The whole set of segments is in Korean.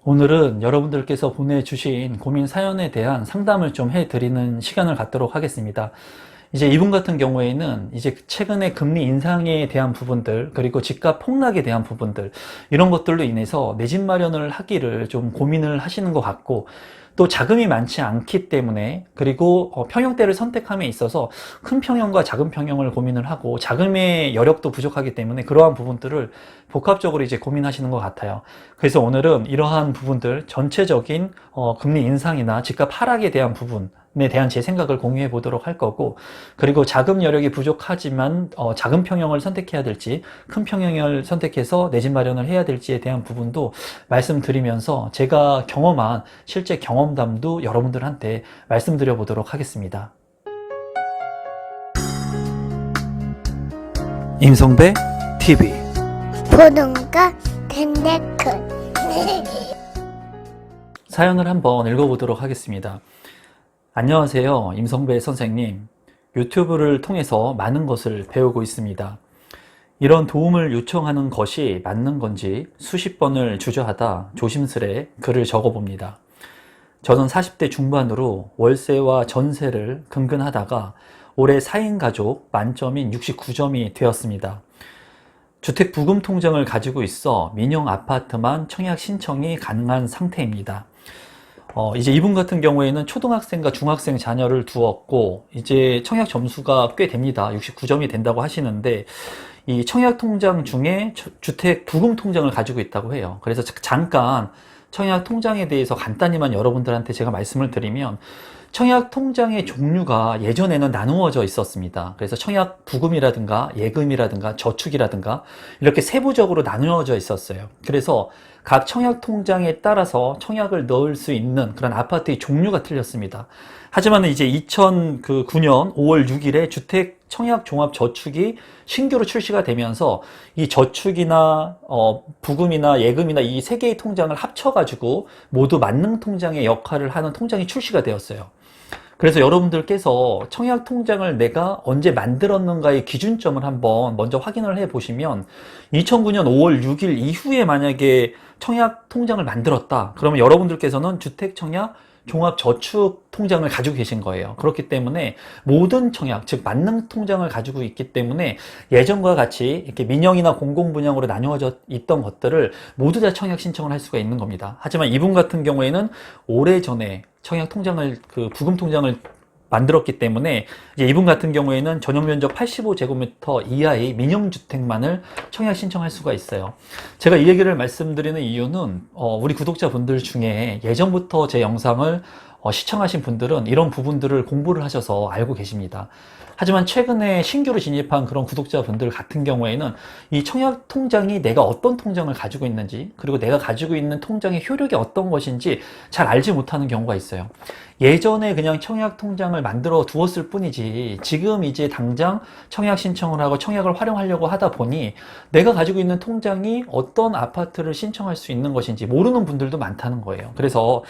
오늘은 여러분들께서 보내주신 고민 사연에 대한 상담을 좀 해드리는 시간을 갖도록 하겠습니다. 이제 이분 같은 경우에는 이제 최근에 금리 인상에 대한 부분들, 그리고 집값 폭락에 대한 부분들, 이런 것들로 인해서 내 집 마련을 하기를 좀 고민을 하시는 것 같고, 또 자금이 많지 않기 때문에, 그리고 평형대를 선택함에 있어서 큰 평형과 작은 평형을 고민을 하고, 자금의 여력도 부족하기 때문에 그러한 부분들을 복합적으로 이제 고민하시는 것 같아요. 그래서 오늘은 이러한 부분들, 전체적인 금리 인상이나 집값 하락에 대한 부분에 대한 제 생각을 공유해 보도록 할 거고, 그리고 자금 여력이 부족하지만 작은 평형을 선택해야 될지, 큰 평형을 선택해서 내 집 마련을 해야 될지에 대한 부분도 말씀드리면서 제가 경험한 실제 경험담도 여러분들한테 말씀드려 보도록 하겠습니다. 임성배 TV 보동과 덴데크 사연을 한번 읽어보도록 하겠습니다. 안녕하세요, 임성배 선생님. 유튜브를 통해서 많은 것을 배우고 있습니다. 이런 도움을 요청하는 것이 맞는 건지 수십 번을 주저하다 조심스레 글을 적어봅니다. 저는 40대 중반으로 월세와 전세를 근근하다가 올해 4인 가족 만점인 69점이 되었습니다. 주택 부금 통장을 가지고 있어 민영 아파트만 청약 신청이 가능한 상태입니다. 이제 이분 같은 경우에는 초등학생과 중학생 자녀를 두었고, 이제 청약 점수가 꽤 됩니다. 69점이 된다고 하시는데, 이 청약 통장 중에 주택 부금 통장을 가지고 있다고 해요. 그래서 잠깐 청약 통장에 대해서 간단히만 여러분들한테 제가 말씀을 드리면, 청약 통장의 종류가 예전에는 나누어져 있었습니다. 그래서 청약 부금이라든가 예금이라든가 저축이라든가 이렇게 세부적으로 나누어져 있었어요. 그래서 각 청약 통장에 따라서 청약을 넣을 수 있는 그런 아파트의 종류가 틀렸습니다. 하지만 이제 2009년 5월 6일에 주택 청약 종합 저축이 신규로 출시가 되면서 이 저축이나 부금이나 예금이나 이 세 개의 통장을 합쳐가지고 모두 만능 통장의 역할을 하는 통장이 출시가 되었어요. 그래서 여러분들께서 청약 통장을 내가 언제 만들었는가의 기준점을 한번 먼저 확인을 해 보시면, 2009년 5월 6일 이후에 만약에 청약 통장을 만들었다, 그러면 여러분들께서는 주택 청약 종합 저축 통장을 가지고 계신 거예요. 그렇기 때문에 모든 청약, 즉 만능 통장을 가지고 있기 때문에 예전과 같이 이렇게 민영이나 공공분양으로 나누어져 있던 것들을 모두 다 청약 신청을 할 수가 있는 겁니다. 하지만 이분 같은 경우에는 오래전에 청약 통장을, 부금 통장을 만들었기 때문에 이제 이분 같은 경우에는 전용 면적 85제곱미터 이하의 민영주택만을 청약 신청할 수가 있어요. 제가 이 얘기를 말씀드리는 이유는 우리 구독자분들 중에 예전부터 제 영상을 시청하신 분들은 이런 부분들을 공부를 하셔서 알고 계십니다. 하지만 최근에 신규로 진입한 그런 구독자분들 같은 경우에는 이 청약 통장이 내가 어떤 통장을 가지고 있는지, 그리고 내가 가지고 있는 통장의 효력이 어떤 것인지 잘 알지 못하는 경우가 있어요. 예전에 그냥 청약 통장을 만들어 두었을 뿐이지, 지금 이제 당장 청약 신청을 하고 청약을 활용하려고 하다 보니 내가 가지고 있는 통장이 어떤 아파트를 신청할 수 있는 것인지 모르는 분들도 많다는 거예요. 그래서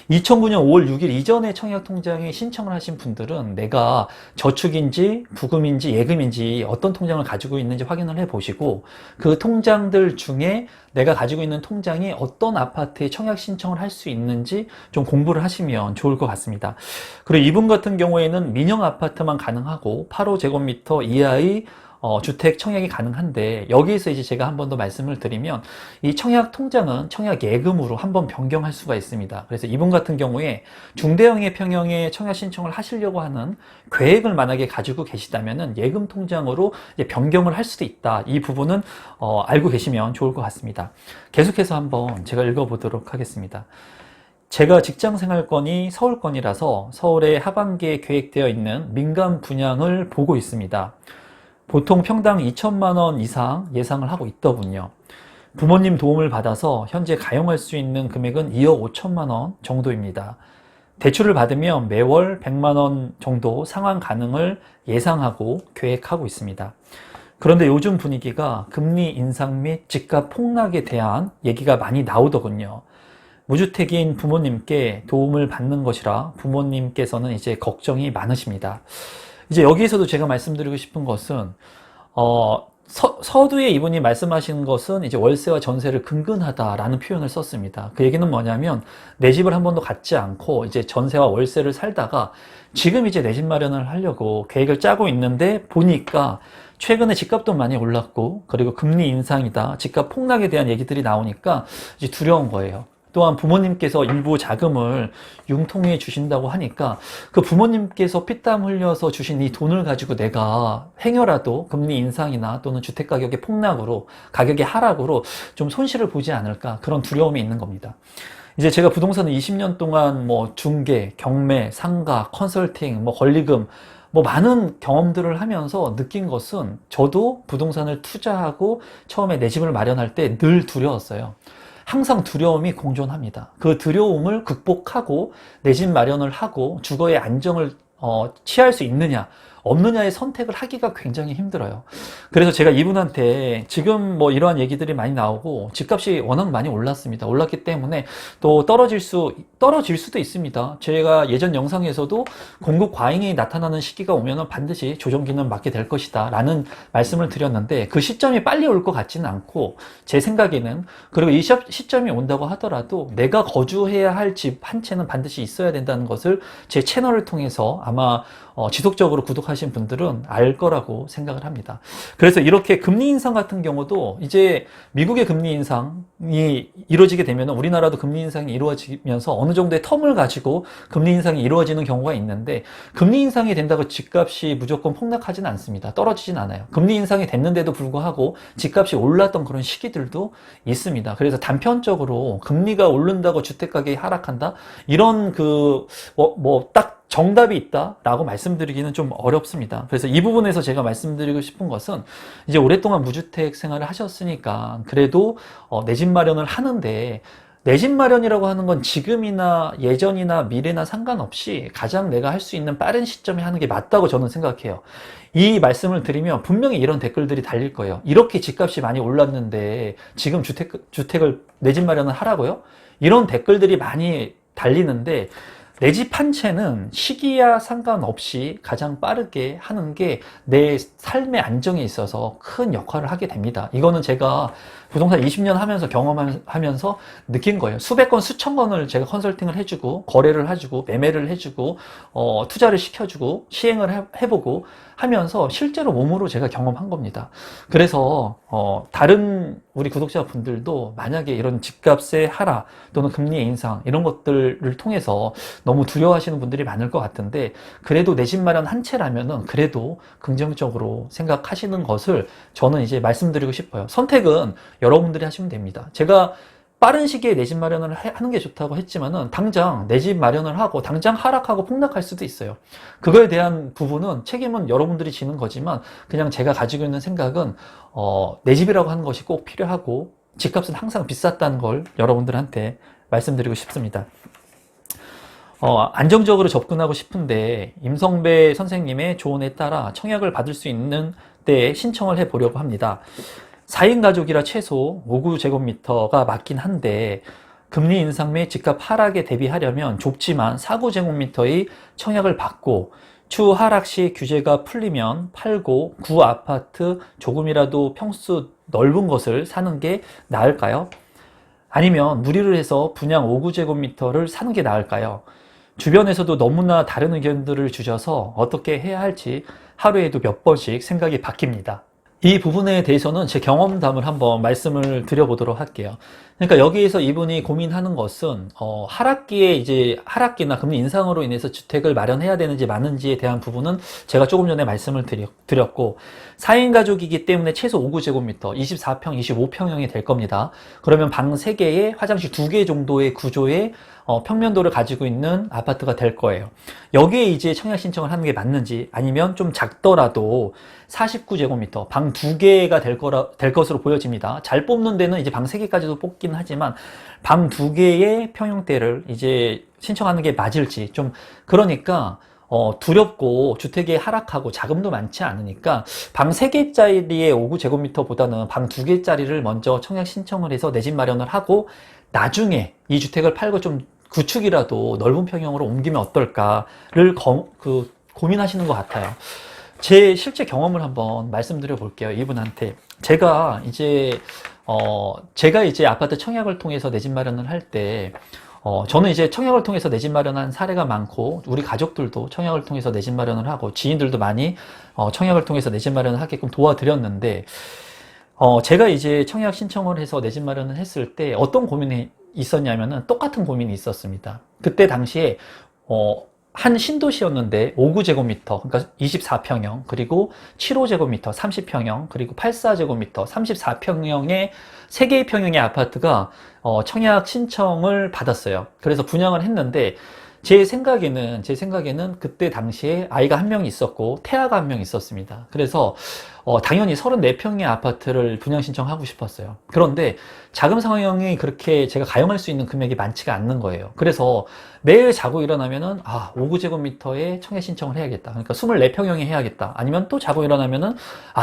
2009년 5월 6일 이전에 청약 통장에 신청을 하신 분들은 내가 저축인지 부금인지 예금인지 어떤 통장을 가지고 있는지 확인을 해 보시고, 그 통장들 중에 내가 가지고 있는 통장이 어떤 아파트에 청약 신청을 할 수 있는지 좀 공부를 하시면 좋을 것 같습니다. 그리고 이분 같은 경우에는 민영 아파트만 가능하고 85제곱미터 이하의 주택 청약이 가능한데, 여기에서 이제 제가 한 번 더 말씀을 드리면, 이 청약 통장은 청약 예금으로 한번 변경할 수가 있습니다. 그래서 이분 같은 경우에 중대형의 평형의 청약 신청을 하시려고 하는 계획을 만약에 가지고 계시다면은 예금 통장으로 이제 변경을 할 수도 있다. 이 부분은 알고 계시면 좋을 것 같습니다. 계속해서 한번 제가 읽어보도록 하겠습니다. 제가 직장생활권이 서울권이라서 서울에 하반기에 계획되어 있는 민간 분양을 보고 있습니다. 보통 평당 2천만 원 이상 예상을 하고 있더군요. 부모님 도움을 받아서 현재 가용할 수 있는 금액은 2억 5천만 원 정도입니다. 대출을 받으면 매월 100만 원 정도 상환 가능을 예상하고 계획하고 있습니다. 그런데 요즘 분위기가 금리 인상 및 집값 폭락에 대한 얘기가 많이 나오더군요. 무주택인 부모님께 도움을 받는 것이라 부모님께서는 이제 걱정이 많으십니다. 이제 여기에서도 제가 말씀드리고 싶은 것은 서두에 이분이 말씀하신 것은 이제 월세와 전세를 근근하다라는 표현을 썼습니다. 그 얘기는 뭐냐면 내 집을 한 번도 갖지 않고 이제 전세와 월세를 살다가 지금 이제 내 집 마련을 하려고 계획을 짜고 있는데 보니까 최근에 집값도 많이 올랐고 그리고 금리 인상이다, 집값 폭락에 대한 얘기들이 나오니까 이제 두려운 거예요. 또한 부모님께서 일부 자금을 융통해 주신다고 하니까 그 부모님께서 피땀 흘려서 주신 이 돈을 가지고 내가 행여라도 금리 인상이나 또는 주택가격의 폭락으로, 가격의 하락으로 좀 손실을 보지 않을까, 그런 두려움이 있는 겁니다. 이제 제가 부동산을 20년 동안 뭐 중개, 경매, 상가, 컨설팅, 뭐 권리금, 뭐 많은 경험들을 하면서 느낀 것은 저도 부동산을 투자하고 처음에 내 집을 마련할 때 늘 두려웠어요. 항상 두려움이 공존합니다. 그 두려움을 극복하고 내 집 마련을 하고 주거의 안정을 취할 수 있느냐 없느냐의 선택을 하기가 굉장히 힘들어요. 그래서 제가 이분한테 지금 뭐 이러한 얘기들이 많이 나오고 집값이 워낙 많이 올랐습니다. 올랐기 때문에 또 떨어질 수도 있습니다. 제가 예전 영상에서도 공급 과잉이 나타나는 시기가 오면은 반드시 조정기는 맞게 될 것이다 라는 말씀을 드렸는데, 그 시점이 빨리 올 것 같지는 않고 제 생각에는, 그리고 이 시점이 온다고 하더라도 내가 거주해야 할 집 한 채는 반드시 있어야 된다는 것을 제 채널을 통해서 아마 지속적으로 구독하신 분들은 알 거라고 생각을 합니다. 그래서 이렇게 금리 인상 같은 경우도 이제 미국의 금리 인상이 이루어지게 되면 우리나라도 금리 인상이 이루어지면서 어느 정도의 텀을 가지고 금리 인상이 이루어지는 경우가 있는데, 금리 인상이 된다고 집값이 무조건 폭락하지는 않습니다. 떨어지진 않아요. 금리 인상이 됐는데도 불구하고 집값이 올랐던 그런 시기들도 있습니다. 그래서 단편적으로 금리가 오른다고 주택가격이 하락한다, 이런 딱 정답이 있다라고 말씀드리기는 좀 어렵습니다. 그래서 이 부분에서 제가 말씀드리고 싶은 것은, 이제 오랫동안 무주택 생활을 하셨으니까 그래도 내 집 마련을 하는데, 내 집 마련이라고 하는 건 지금이나 예전이나 미래나 상관없이 가장 내가 할 수 있는 빠른 시점에 하는 게 맞다고 저는 생각해요. 이 말씀을 드리면 분명히 이런 댓글들이 달릴 거예요. 이렇게 집값이 많이 올랐는데 지금 주택을 내 집 마련을 하라고요? 이런 댓글들이 많이 달리는데, 내 집 한 채는 시기와 상관없이 가장 빠르게 하는 게 내 삶의 안정에 있어서 큰 역할을 하게 됩니다. 이거는 제가 부동산 20년 하면서 경험하면서 느낀 거예요. 수백 건, 수천 건을 제가 컨설팅을 해주고, 거래를 해주고, 매매를 해주고, 투자를 시켜주고, 시행을 해보고 하면서 실제로 몸으로 제가 경험한 겁니다. 그래서 다른 우리 구독자분들도 만약에 이런 집값의 하락 또는 금리 인상 이런 것들을 통해서 너무 두려워하시는 분들이 많을 것 같은데, 그래도 내 집 마련 한 채라면은 그래도 긍정적으로 생각하시는 것을 저는 이제 말씀드리고 싶어요. 선택은 여러분들이 하시면 됩니다. 제가 빠른 시기에 내 집 마련을 하는 게 좋다고 했지만은 당장 내 집 마련을 하고 당장 하락하고 폭락할 수도 있어요. 그거에 대한 부분은 책임은 여러분들이 지는 거지만, 그냥 제가 가지고 있는 생각은 내 집이라고 하는 것이 꼭 필요하고 집값은 항상 비쌌다는 걸 여러분들한테 말씀드리고 싶습니다. 안정적으로 접근하고 싶은데 임성배 선생님의 조언에 따라 청약을 받을 수 있는 때에 신청을 해 보려고 합니다. 4인 가족이라 최소 5구제곱미터가 맞긴 한데, 금리 인상 및 집값 하락에 대비하려면 좁지만 4구제곱미터의 청약을 받고 추후 하락 시 규제가 풀리면 팔고 구 아파트 조금이라도 평수 넓은 것을 사는 게 나을까요? 아니면 무리를 해서 분양 5구제곱미터를 사는 게 나을까요? 주변에서도 너무나 다른 의견들을 주셔서 어떻게 해야 할지 하루에도 몇 번씩 생각이 바뀝니다. 이 부분에 대해서는 제 경험담을 한번 말씀을 드려보도록 할게요. 그러니까 여기에서 이분이 고민하는 것은 하락기에 이제 하락기나 금리 인상으로 인해서 주택을 마련해야 되는지 마는지에 대한 부분은 제가 조금 전에 말씀을 드렸고, 4인 가족이기 때문에 최소 5구제곱미터 24평, 25평형이 될 겁니다. 그러면 방 3개에 화장실 2개 정도의 구조의 평면도를 가지고 있는 아파트가 될 거예요. 여기에 이제 청약 신청을 하는 게 맞는지, 아니면 좀 작더라도 49제곱미터 방 2개가 될 것으로 보여집니다. 잘 뽑는 데는 이제 방 3개까지도 뽑긴 하지만 방 2개의 평형대를 이제 신청하는 게 맞을지, 좀 그러니까 두렵고 주택이 하락하고 자금도 많지 않으니까 방 3개짜리의 5구제곱미터보다는 방 2개짜리를 먼저 청약 신청을 해서 내 집 마련을 하고 나중에 이 주택을 팔고 좀 구축이라도 넓은 평형으로 옮기면 어떨까를 고민하시는 것 같아요. 제 실제 경험을 한번 말씀드려 볼게요. 이분한테. 제가 이제 아파트 청약을 통해서 내 집 마련을 할 때, 저는 이제 청약을 통해서 내 집 마련한 사례가 많고, 우리 가족들도 청약을 통해서 내 집 마련을 하고, 지인들도 많이, 청약을 통해서 내 집 마련을 하게끔 도와드렸는데, 제가 이제 청약 신청을 해서 내 집 마련을 했을 때 어떤 고민이 있었냐면은 똑같은 고민이 있었습니다. 그때 당시에, 한 신도시였는데 5구제곱미터, 그러니까 24평형, 그리고 75제곱미터, 30평형, 그리고 84제곱미터, 34평형의 3개의 평형의 아파트가 청약 신청을 받았어요. 그래서 분양을 했는데 제 생각에는 그때 당시에 아이가 한 명 있었고 태아가 한 명 있었습니다. 그래서 당연히 34평의 아파트를 분양 신청하고 싶었어요. 그런데 자금 상황이 그렇게 제가 가용할 수 있는 금액이 많지가 않는 거예요. 그래서 매일 자고 일어나면은 5구제곱미터에 청약 신청을 해야겠다. 그러니까 24평형에 해야겠다. 아니면 또 자고 일어나면은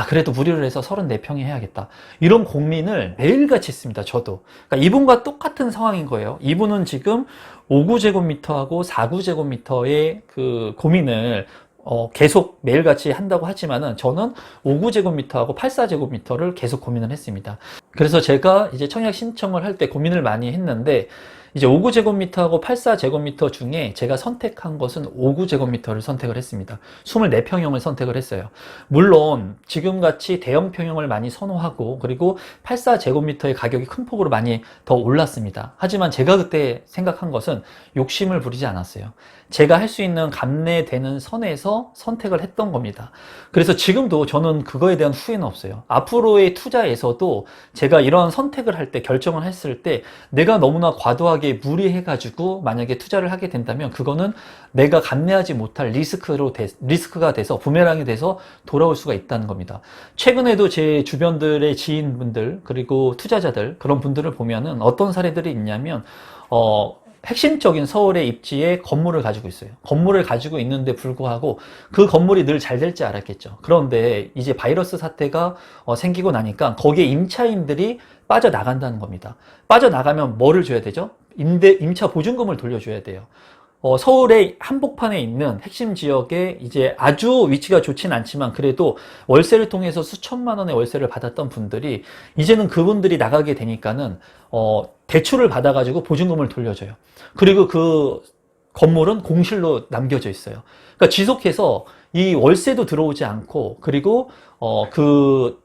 그래도 무리를 해서 34평에 해야겠다. 이런 고민을 매일같이 했습니다. 저도. 그러니까 이분과 똑같은 상황인 거예요. 이분은 지금 5구제곱미터하고 4구제곱미터의 그 고민을 계속 매일같이 한다고 하지만은 저는 5구제곱미터하고 84제곱미터를 계속 고민을 했습니다. 그래서 제가 이제 청약 신청을 할 때 고민을 많이 했는데 이제 5구제곱미터하고 84제곱미터 중에 제가 선택한 것은 5구제곱미터를 선택을 했습니다. 24평형을 선택을 했어요. 물론 지금같이 대형평형을 많이 선호하고 그리고 84제곱미터의 가격이 큰 폭으로 많이 더 올랐습니다. 하지만 제가 그때 생각한 것은 욕심을 부리지 않았어요. 제가 할 수 있는 감내되는 선에서 선택을 했던 겁니다. 그래서 지금도 저는 그거에 대한 후회는 없어요. 앞으로의 투자에서도 제가 이런 선택을 할 때, 결정을 했을 때 내가 너무나 과도하게 무리해가지고 만약에 투자를 하게 된다면 그거는 내가 감내하지 못할 리스크가 돼서 부메랑이 돼서 돌아올 수가 있다는 겁니다. 최근에도 제 주변들의 지인분들 그리고 투자자들 그런 분들을 보면은 어떤 사례들이 있냐면 핵심적인 서울의 입지에 건물을 가지고 있어요. 건물을 가지고 있는데 불구하고 그 건물이 늘 잘 될지 알았겠죠. 그런데 이제 바이러스 사태가 생기고 나니까 거기에 임차인들이 빠져나간다는 겁니다. 빠져나가면 뭐를 줘야 되죠? 임차 보증금을 돌려줘야 돼요. 서울의 한복판에 있는 핵심 지역에 이제 아주 위치가 좋진 않지만 그래도 월세를 통해서 수천만 원의 월세를 받았던 분들이 이제는 그분들이 나가게 되니까는 대출을 받아가지고 보증금을 돌려줘요. 그리고 그 건물은 공실로 남겨져 있어요. 그러니까 지속해서 이 월세도 들어오지 않고 그리고 그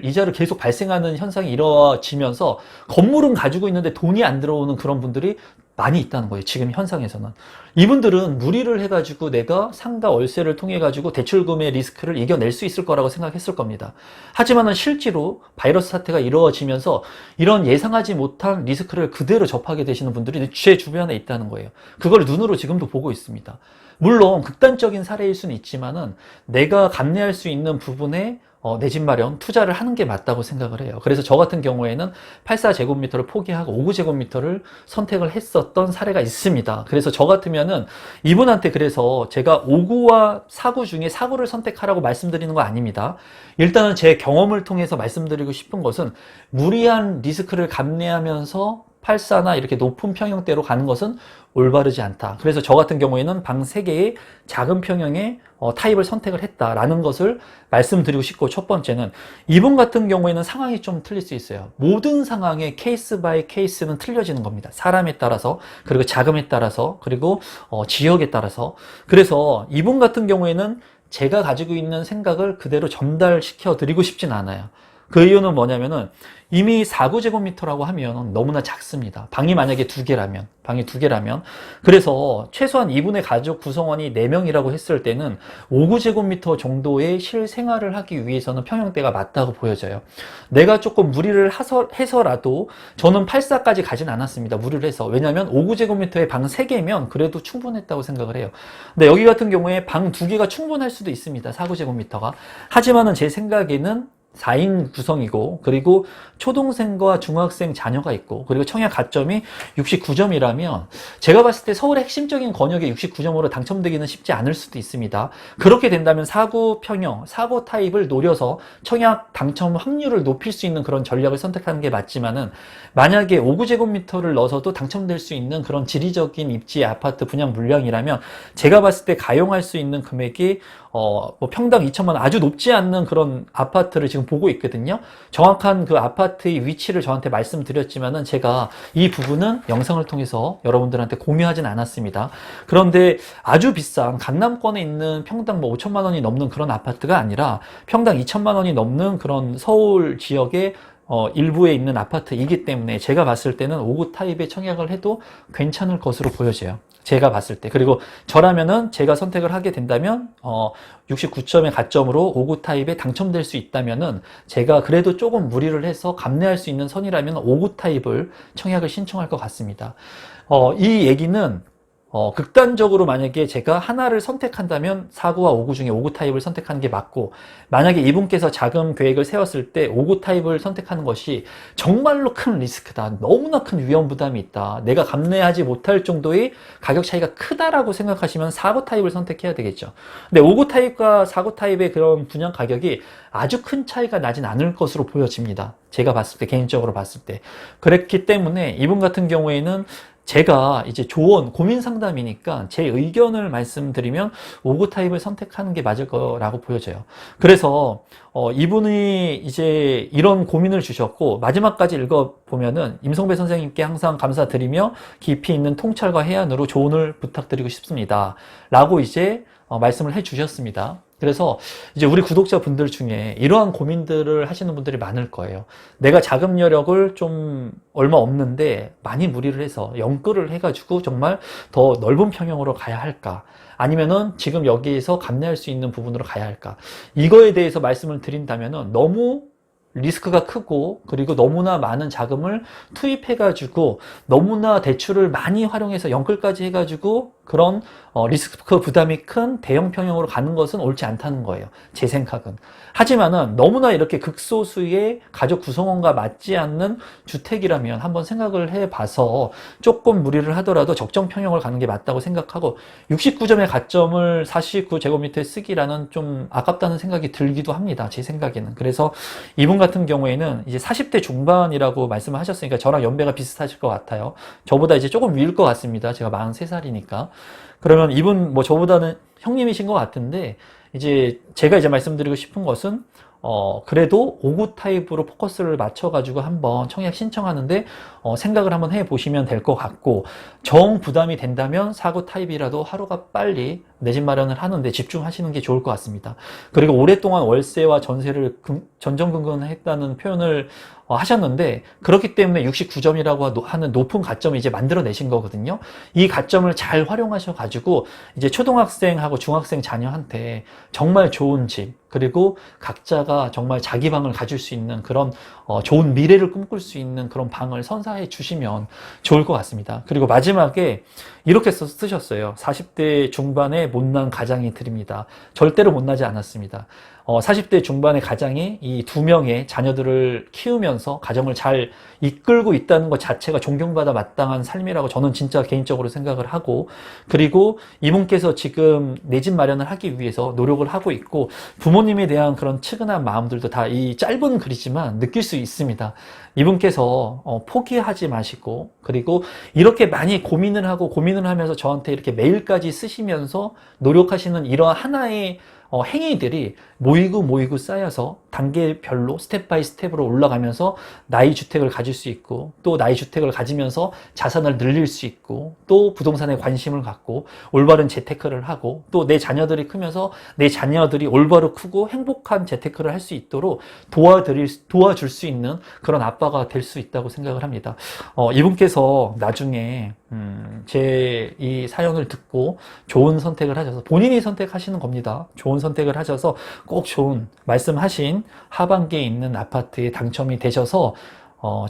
이자를 계속 발생하는 현상이 이루어지면서 건물은 가지고 있는데 돈이 안 들어오는 그런 분들이 많이 있다는 거예요. 지금 현상에서는. 이분들은 무리를 해가지고 내가 상가 월세를 통해 가지고 대출금의 리스크를 이겨낼 수 있을 거라고 생각했을 겁니다. 하지만은 실제로 바이러스 사태가 이루어지면서 이런 예상하지 못한 리스크를 그대로 접하게 되시는 분들이 제 주변에 있다는 거예요. 그걸 눈으로 지금도 보고 있습니다. 물론 극단적인 사례일 수는 있지만은 내가 감내할 수 있는 부분에 내 집 마련 투자를 하는 게 맞다고 생각을 해요. 그래서 저 같은 경우에는 84제곱미터를 포기하고 5구제곱미터를 선택을 했었던 사례가 있습니다. 그래서 저 같으면은 이분한테 그래서 제가 5구와 4구 중에 4구를 선택하라고 말씀드리는 거 아닙니다. 일단은 제 경험을 통해서 말씀드리고 싶은 것은 무리한 리스크를 감내하면서 84나 이렇게 높은 평형대로 가는 것은 올바르지 않다. 그래서 저 같은 경우에는 방 3개의 작은 평형의 타입을 선택을 했다라는 것을 말씀드리고 싶고, 첫 번째는 이분 같은 경우에는 상황이 좀 틀릴 수 있어요. 모든 상황에 케이스 바이 케이스는 틀려지는 겁니다. 사람에 따라서, 그리고 자금에 따라서, 그리고 지역에 따라서. 그래서 이분 같은 경우에는 제가 가지고 있는 생각을 그대로 전달시켜 드리고 싶진 않아요. 그 이유는 뭐냐면은 이미 4구제곱미터라고 하면 너무나 작습니다. 방이 만약에 2개라면. 그래서 최소한 이분의 가족 구성원이 4명이라고 했을 때는 5구제곱미터 정도의 실생활을 하기 위해서는 평형대가 맞다고 보여져요. 내가 조금 무리를 해서라도 저는 84까지 가진 않았습니다. 무리를 해서. 왜냐면 5구제곱미터에 방 3개면 그래도 충분했다고 생각을 해요. 근데 여기 같은 경우에 방 2개가 충분할 수도 있습니다. 4구제곱미터가. 하지만은 제 생각에는 4인 구성이고, 그리고 초등생과 중학생 자녀가 있고, 그리고 청약 가점이 69점이라면 제가 봤을 때 서울의 핵심적인 권역에 69점으로 당첨되기는 쉽지 않을 수도 있습니다. 그렇게 된다면 사고 평형, 사고 타입을 노려서 청약 당첨 확률을 높일 수 있는 그런 전략을 선택하는 게 맞지만은, 만약에 5구제곱미터를 넣어서도 당첨될 수 있는 그런 지리적인 입지의 아파트 분양 물량이라면 제가 봤을 때 가용할 수 있는 금액이 뭐 평당 2천만 원, 아주 높지 않는 그런 아파트를 지금 보고 있거든요. 정확한 그 아파트의 위치를 저한테 말씀드렸지만은 제가 이 부분은 영상을 통해서 여러분들한테 공유하진 않았습니다. 그런데 아주 비싼 강남권에 있는 평당 뭐 5천만 원이 넘는 그런 아파트가 아니라 평당 2천만 원이 넘는 그런 서울 지역의 일부에 있는 아파트이기 때문에 제가 봤을 때는 5구 타입의 청약을 해도 괜찮을 것으로 보여져요. 제가 봤을 때. 그리고 저라면은 제가 선택을 하게 된다면 69점의 가점으로 5구 타입에 당첨될 수 있다면은 제가 그래도 조금 무리를 해서 감내할 수 있는 선이라면 5구 타입을 청약을 신청할 것 같습니다. 이 얘기는 극단적으로 만약에 제가 하나를 선택한다면 4구와 5구 중에 5구 타입을 선택하는 게 맞고, 만약에 이분께서 자금 계획을 세웠을 때 5구 타입을 선택하는 것이 정말로 큰 리스크다, 너무나 큰 위험 부담이 있다, 내가 감내하지 못할 정도의 가격 차이가 크다라고 생각하시면 4구 타입을 선택해야 되겠죠. 근데 5구 타입과 4구 타입의 그런 분양 가격이 아주 큰 차이가 나진 않을 것으로 보여집니다. 제가 봤을 때, 개인적으로 봤을 때. 그랬기 때문에 이분 같은 경우에는 제가 이제 조언, 고민 상담이니까 제 의견을 말씀드리면 5구 타입을 선택하는 게 맞을 거라고 보여져요. 그래서 이분이 이제 이런 고민을 주셨고, 마지막까지 읽어보면은 임성배 선생님께 항상 감사드리며 깊이 있는 통찰과 해안으로 조언을 부탁드리고 싶습니다 라고 이제 말씀을 해 주셨습니다. 그래서 이제 우리 구독자분들 중에 이러한 고민들을 하시는 분들이 많을 거예요. 내가 자금 여력을 좀 얼마 없는데 많이 무리를 해서 연끌을 해가지고 정말 더 넓은 평형으로 가야 할까? 아니면은 지금 여기에서 감내할 수 있는 부분으로 가야 할까? 이거에 대해서 말씀을 드린다면은 너무 리스크가 크고, 그리고 너무나 많은 자금을 투입해가지고 너무나 대출을 많이 활용해서 연끌까지 해가지고 그런 리스크 부담이 큰 대형 평형으로 가는 것은 옳지 않다는 거예요, 제 생각은. 하지만은 너무나 이렇게 극소수의 가족 구성원과 맞지 않는 주택이라면 한번 생각을 해봐서 조금 무리를 하더라도 적정 평형을 가는 게 맞다고 생각하고, 69점의 가점을 49제곱미터에 쓰기라는 좀 아깝다는 생각이 들기도 합니다, 제 생각에는. 그래서 이분 같은 경우에는 이제 40대 중반이라고 말씀을 하셨으니까 저랑 연배가 비슷하실 것 같아요. 저보다 이제 조금 위일 것 같습니다. 제가 43살이니까. 그러면 이분 뭐 저보다는 형님이신 것 같은데, 이제 제가 이제 말씀드리고 싶은 것은 그래도 5구 타입으로 포커스를 맞춰가지고 한번 청약 신청하는데 생각을 한번 해보시면 될 것 같고, 정 부담이 된다면 4구 타입이라도 하루가 빨리 내 집 마련을 하는데 집중하시는 게 좋을 것 같습니다. 그리고 오랫동안 월세와 전세를 전전긍긍했다는 표현을 하셨는데, 그렇기 때문에 69점이라고 하는 높은 가점을 이제 만들어내신 거거든요. 이 가점을 잘 활용하셔가지고 이제 초등학생하고 중학생 자녀한테 정말 좋은 집, 그리고 각자가 정말 자기 방을 가질 수 있는 그런 좋은 미래를 꿈꿀 수 있는 그런 방을 선사해 주시면 좋을 것 같습니다. 그리고 마지막에 이렇게 쓰셨어요. 40대 중반의 못난 가장이 드립니다. 절대로 못나지 않았습니다. 40대 중반의 가장이 이 2명의 자녀들을 키우면서 가정을 잘 이끌고 있다는 것 자체가 존경받아 마땅한 삶이라고 저는 진짜 개인적으로 생각을 하고, 그리고 이분께서 지금 내 집 마련을 하기 위해서 노력을 하고 있고, 부모님에 대한 그런 측은한 마음들도 다 이 짧은 글이지만 느낄 수 있습니다. 이분께서 포기하지 마시고, 그리고 이렇게 많이 고민을 하면서 저한테 이렇게 메일까지 쓰시면서 노력하시는 이런 하나의 행위들이 모이고 쌓여서 단계별로 스텝 바이 스텝으로 올라가면서 나의 주택을 가질 수 있고, 또 나의 주택을 가지면서 자산을 늘릴 수 있고, 또 부동산에 관심을 갖고 올바른 재테크를 하고, 또 내 자녀들이 크면서 내 자녀들이 올바로 크고 행복한 재테크를 할 수 있도록 도와줄 수 있는 그런 아빠가 될 수 있다고 생각을 합니다. 이분께서 나중에 제 이 사연을 듣고 좋은 선택을 하셔서, 본인이 선택하시는 겁니다. 좋은 선택을 하셔서 꼭 좋은 말씀하신 하반기에 있는 아파트에 당첨이 되셔서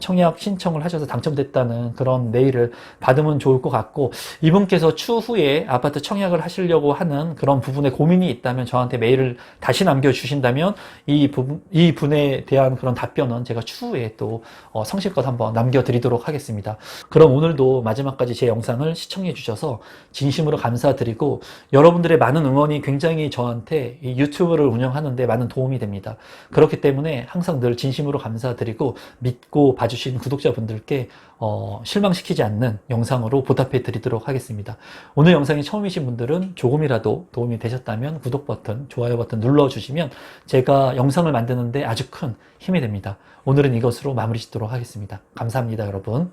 청약 신청을 하셔서 당첨됐다는 그런 메일을 받으면 좋을 것 같고, 이분께서 추후에 아파트 청약을 하시려고 하는 그런 부분에 고민이 있다면 저한테 메일을 다시 남겨주신다면 이 분에 대한 그런 답변은 제가 추후에 또 성실껏 한번 남겨드리도록 하겠습니다. 그럼 오늘도 마지막까지 제 영상을 시청해 주셔서 진심으로 감사드리고, 여러분들의 많은 응원이 굉장히 저한테 이 유튜브를 운영하는데 많은 도움이 됩니다. 그렇기 때문에 항상 늘 진심으로 감사드리고, 믿고 봐주신 구독자분들께 실망시키지 않는 영상으로 보답해 드리도록 하겠습니다. 오늘 영상이 처음이신 분들은 조금이라도 도움이 되셨다면 구독 버튼, 좋아요 버튼 눌러주시면 제가 영상을 만드는데 아주 큰 힘이 됩니다. 오늘은 이것으로 마무리 짓도록 하겠습니다. 감사합니다, 여러분.